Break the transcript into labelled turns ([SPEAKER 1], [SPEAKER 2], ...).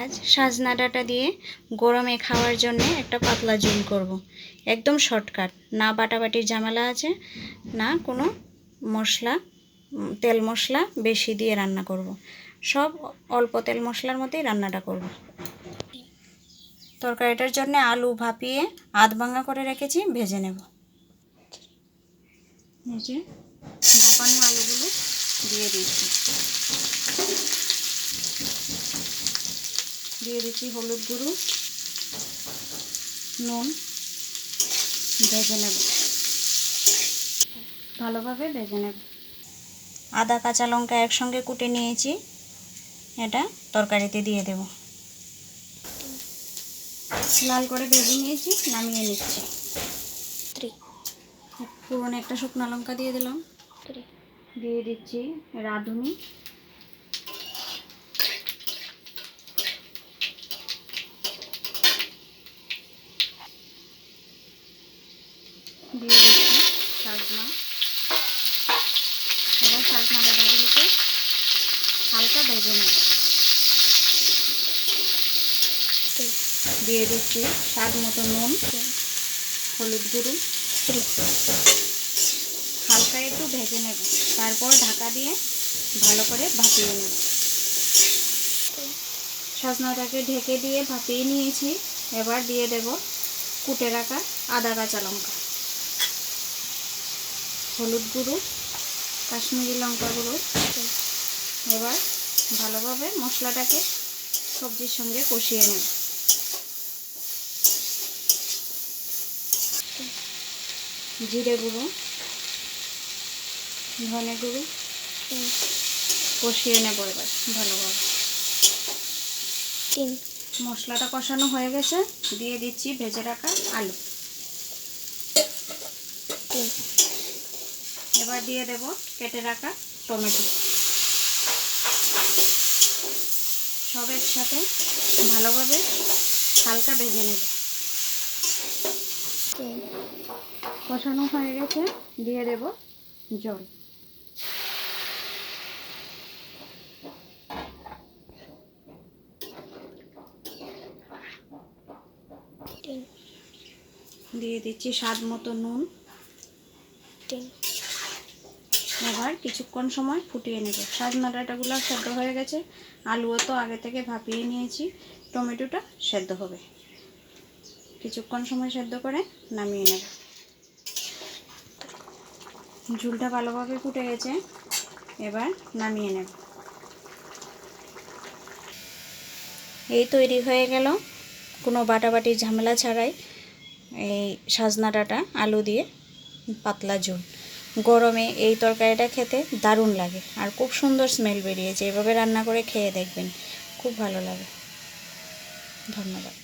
[SPEAKER 1] আজ সাজনা ডাঁটা দিয়ে গরমে খাওয়ার জন্য একটা পাতলা ঝোল করব। একদম শর্টকাট, না বাটাবাটির ঝামেলা আছে, না কোনো মশলা তেল মশলা বেশি দিয়ে রান্না করব। সব অল্প তেল মশলার মধ্যেই রান্নাটা করব। তরকারিটার জন্য আলু ভাপিয়ে আধ ভাঙা করে রেখেছি, ভেজে নেব। এই যে ভাপানো আলুগুলো দিয়ে দিচ্ছি। দিয়ে দিচ্ছি হলুদ গুঁড়ো, নুন, ভেজে নেব, ভালোভাবে ভেজে নেব। আদা কাঁচা লঙ্কা একসঙ্গে কুটে নিয়েছি, এটা তরকারিতে দিয়ে দেব। লাল করে ভেজে নিয়েছি, নামিয়ে নিচ্ছি। পুরনো একটা শুকনো লঙ্কা দিয়ে দিলাম, দিয়ে দিচ্ছি রাঁধুনি, দিয়ে দিচ্ছি সাজনা। এবার সাজনা ডাঁটাগুলোকে হালকা ভেজে নেব। দিয়ে দিচ্ছি স্বাদ মতো নুন, হলুদ গুঁড়ো, হালকা একটু ভেজে নেব। তারপর ঢাকা দিয়ে ভালো করে ভাপিয়ে নেব। সাজনাটাকে ঢেকে দিয়ে ভাপিয়ে নিয়েছি। এবার দিয়ে দেব কুটে রাখা আদা কাঁচা লঙ্কা, হলুদ গুঁড়ো, কাশ্মীরি লঙ্কা গুঁড়ো। এবার ভালোভাবে মশলাটাকে সবজির সঙ্গে কষিয়ে নেব। জিরে গুঁড়ো, ধনে গুঁড়ো কষিয়ে নেব এবার ভালোভাবে। মশলাটা কষানো হয়ে গেছে, দিয়ে দিচ্ছি ভেজে রাখা আলু। এবার দিয়ে দেব কেটে রাখা টমেটো। সব একসাথে ভালোভাবে হালকা ভেজে নেব। কষানো হয়ে গেছে, দিয়ে দেব জল। দিয়ে দিচ্ছি স্বাদ মতো নুন। এবার কিছুক্ষণ সময় ফুটিয়ে নেব। সাজনা ডাঁটাগুলো সেদ্ধ হয়ে গেছে, আলুও তো আগে থেকে ভাপিয়ে নিয়েছি, টমেটোটা সেদ্ধ হবে। কিছুক্ষণ সময় সেদ্ধ করে নামিয়ে নেব। ঝোলটা ভালোভাবে ফুটে গেছে, এবার নামিয়ে নেব। এই তৈরি হয়ে গেল কোনো বাটাবাটির ঝামেলা ছাড়াই এই সাজনা ডাঁটা আলু দিয়ে পাতলা ঝোল। গরমে এই তরকারিটা খেতে দারুণ লাগে, আর খুব সুন্দর স্মেল বেরিয়েছে। এভাবে রান্না করে খেয়ে দেখবেন, খুব ভালো লাগে। ধন্যবাদ।